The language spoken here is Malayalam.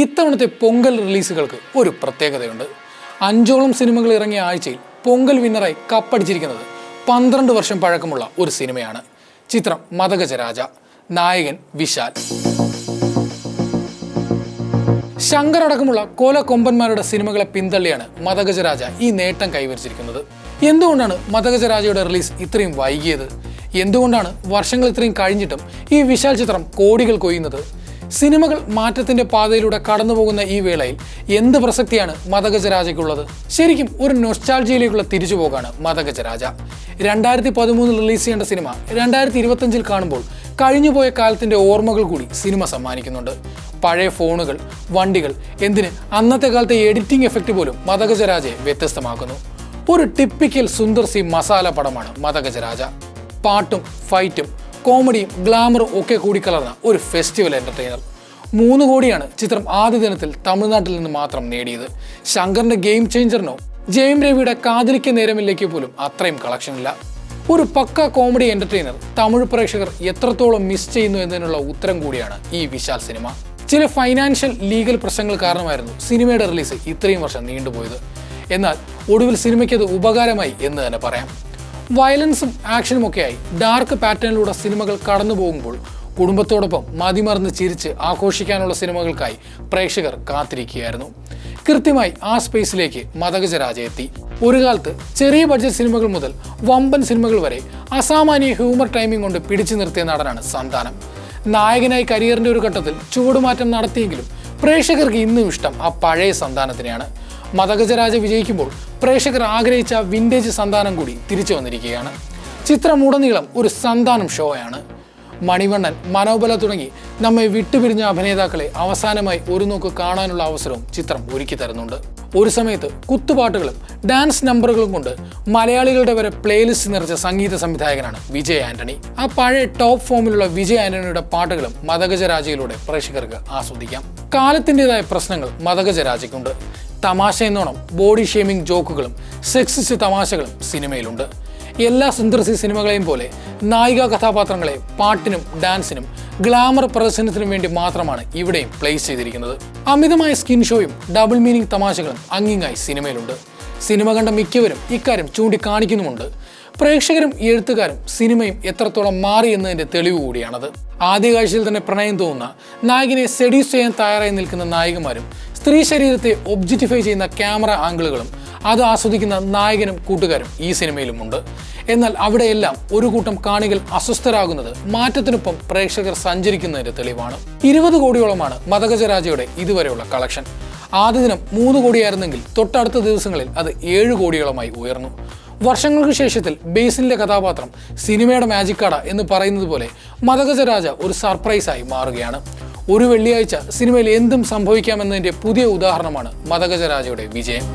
ഇത്തവണത്തെ പൊങ്കൽ റിലീസുകൾക്ക് ഒരു പ്രത്യേകതയുണ്ട്. 5ഓളം സിനിമകൾ ഇറങ്ങിയ ആഴ്ചയിൽ പൊങ്കൽ വിന്നറായി കപ്പടിച്ചിരിക്കുന്നത് 12 വർഷം പഴക്കമുള്ള ഒരു സിനിമയാണ്. ചിത്രം മദഗജരാജ. നായകൻ വിശാൽ. ശങ്കർ അടക്കമുള്ള കൊലക്കൊമ്പന്മാരുടെ സിനിമകളെ പിന്തള്ളിയാണ് മദഗജരാജ ഈ നേട്ടം കൈവരിച്ചിരിക്കുന്നത്. എന്തുകൊണ്ടാണ് മദഗജരാജയുടെ റിലീസ് ഇത്രയും വൈകിയത്? എന്തുകൊണ്ടാണ് വർഷങ്ങൾ ഇത്രയും കഴിഞ്ഞിട്ടും ഈ വിശാൽ ചിത്രം കോടികൾ കൊയ്യുന്നത്? സിനിമകൾ മാറ്റത്തിന്റെ പാതയിലൂടെ കടന്നുപോകുന്ന ഈ വേളയിൽ എന്ത് പ്രസക്തിയാണ് മദഗജരാജയ്ക്കുള്ളത്? ശരിക്കും ഒരു നൊസ്റ്റാൾജിയയിലേക്കുള്ള തിരിച്ചുപോകാണ് മദഗജരാജ. 2013 റിലീസ് ചെയ്യേണ്ട സിനിമ 2025 കാണുമ്പോൾ കഴിഞ്ഞുപോയ കാലത്തിന്റെ ഓർമ്മകൾ കൂടി സിനിമ സമ്മാനിക്കുന്നുണ്ട്. പഴയ ഫോണുകൾ, വണ്ടികൾ, എന്തിന് അന്നത്തെ കാലത്തെ എഡിറ്റിംഗ് എഫക്റ്റ് പോലും മദഗജരാജയെ വ്യത്യസ്തമാക്കുന്നു. ഒരു ടിപ്പിക്കൽ സുന്ദർ സി മസാല പടമാണ് മദഗജരാജ. പാട്ടും ഫൈറ്റും കോമഡിയും ഗ്ലാമറും ഒക്കെ കൂടിക്കലർന്ന ഒരു ഫെസ്റ്റിവൽ എന്റർടൈനർ. 3 കോടിയാണ് ചിത്രം ആദ്യ ദിനത്തിൽ തമിഴ്നാട്ടിൽ നിന്ന് മാത്രം നേടിയത്. ശങ്കറിന്റെ ഗെയിം ചേഞ്ചറിനോ ജയം രവിയുടെ കാതിലിക്ക നേരമില്ലേക്ക് പോലും അത്രയും കളക്ഷനില്ല. ഒരു പക്ക കോമഡി എന്റർടൈനർ തമിഴ് പ്രേക്ഷകർ എത്രത്തോളം മിസ് ചെയ്യുന്നു എന്നതിനുള്ള ഉത്തരം കൂടിയാണ് ഈ വിശാൽ സിനിമ. ചില ഫൈനാൻഷ്യൽ ലീഗൽ പ്രശ്നങ്ങൾ കാരണമായിരുന്നു സിനിമയുടെ റിലീസ് ഇത്രയും വർഷം നീണ്ടുപോയത്. എന്നാൽ ഒടുവിൽ സിനിമയ്ക്ക് അത് ഉപകാരമായി എന്ന് തന്നെ പറയാം. വയലൻസും ആക്ഷനും ഒക്കെയായി ഡാർക്ക് പാറ്റേണിലൂടെ സിനിമകൾ കടന്നു പോകുമ്പോൾ കുടുംബത്തോടൊപ്പം മതിമറന്ന് ചിരിച്ച് ആഘോഷിക്കാനുള്ള സിനിമകൾക്കായി പ്രേക്ഷകർ കാത്തിരിക്കുകയായിരുന്നു. കൃത്യമായി ആ സ്പേസിലേക്ക് മദഗജരാജ എത്തി. ഒരു കാലത്ത് ചെറിയ ബഡ്ജറ്റ് സിനിമകൾ മുതൽ വമ്പൻ സിനിമകൾ വരെ അസാമാന്യ ഹ്യൂമർ ടൈമിംഗ് കൊണ്ട് പിടിച്ചു നിർത്തിയ നടനാണ് സന്താനം. നായകനായി കരിയറിന്റെ ഒരു ഘട്ടത്തിൽ ചുവടുമാറ്റം നടത്തിയെങ്കിലും പ്രേക്ഷകർക്ക് ഇന്നും ഇഷ്ടം ആ പഴയ സന്താനത്തിനെയാണ്. മദഗജരാജ വിജയിക്കുമ്പോൾ പ്രേക്ഷകർ ആഗ്രഹിച്ച വിന്റേജ് സന്താനം കൂടി തിരിച്ചു വന്നിരിക്കുകയാണ്. ചിത്രമുടനീളം ഒരു സന്താനം ഷോയാണ്. മണിവണ്ണൻ, മനോബല തുടങ്ങി നമ്മെ വിട്ടുപിരിഞ്ഞ അഭിനേതാക്കളെ അവസാനമായി ഒരു നോക്ക് കാണാനുള്ള അവസരവും ചിത്രം ഒരുക്കി തരുന്നുണ്ട്. ഒരു സമയത്ത് കുത്തുപാട്ടുകളും ഡാൻസ് നമ്പറുകളും കൊണ്ട് മലയാളികളുടെ വരെ പ്ലേലിസ്റ്റ് നിറച്ച സംഗീത സംവിധായകനാണ് വിജയ് ആന്റണി. ആ പഴയ ടോപ്പ് ഫോമിലുള്ള വിജയ് ആന്റണിയുടെ പാട്ടുകളും മദഗജരാജയിലൂടെ പ്രേക്ഷകർക്ക് ആസ്വദിക്കാം. കാലത്തിൻ്റെതായ പ്രശ്നങ്ങൾ മദഗജരാജയ്ക്കുണ്ട്. തമാശ എന്നോണം ബോഡി ഷേമിംഗ് ജോക്കുകളും സെക്സിസ്റ്റ് തമാശകളും സിനിമയിലുണ്ട്. എല്ലാ സുന്ദർസി സിനിമകളെയും പോലെ നായിക കഥാപാത്രങ്ങളെ പാട്ടിനും ഡാൻസിനും ഗ്ലാമർ പ്രദർശനത്തിനും വേണ്ടി മാത്രമാണ് ഇവിടെയും പ്ലേസ് ചെയ്തിരിക്കുന്നത്. അമിതമായ സ്കിൻ ഷോയും ഡബിൾ മീനിങ് തമാശകളും അങ്ങിങ്ങായി സിനിമയിലുണ്ട്. സിനിമ കണ്ട മിക്കവരും ഇക്കാര്യം ചൂണ്ടിക്കാണിക്കുന്നുമുണ്ട്. പ്രേക്ഷകരും എഴുത്തുകാരും സിനിമയും എത്രത്തോളം മാറി എന്നതിന്റെ തെളിവ് കൂടിയാണത്. ആദ്യ കാഴ്ചയിൽ തന്നെ പ്രണയം തോന്നുന്ന നായകനെ സെഡ്യൂസ് ചെയ്യാൻ തയ്യാറായി നിൽക്കുന്ന നായികമാരും സ്ത്രീ ശരീരത്തെ ഒബ്ജക്റ്റിഫൈ ചെയ്യുന്ന ക്യാമറ ആംഗിളുകളും അത് ആസ്വദിക്കുന്ന നായകനും കൂട്ടുകാരും ഈ സിനിമയിലുമുണ്ട്. എന്നാൽ അവിടെയെല്ലാം ഒരു കൂട്ടം കാണികൾ അസ്വസ്ഥരാകുന്നത് മാറ്റത്തിനൊപ്പം പ്രേക്ഷകർ സഞ്ചരിക്കുന്നതിന്റെ തെളിവാണ്. 20 കോടിയോളമാണ് മദഗജരാജയുടെ ഇതുവരെയുള്ള കളക്ഷൻ. ആദ്യ ദിനം 3 കോടിയായിരുന്നെങ്കിൽ തൊട്ടടുത്ത ദിവസങ്ങളിൽ അത് 7 കോടിയോളമായി ഉയർന്നു. വർഷങ്ങൾക്ക് ശേഷത്തിൽ ബേസിലിന്റെ കഥാപാത്രം സിനിമയുടെ മാജിക് കാർഡ എന്ന് പറയുന്നത് പോലെ മദഗജരാജ ഒരു സർപ്രൈസായി മാറുകയാണ്. ഒരു വെള്ളിയാഴ്ച സിനിമയിൽ എന്തും സംഭവിക്കാമെന്നതിന്റെ പുതിയ ഉദാഹരണമാണ് മദഗജരാജയുടെ വിജയം.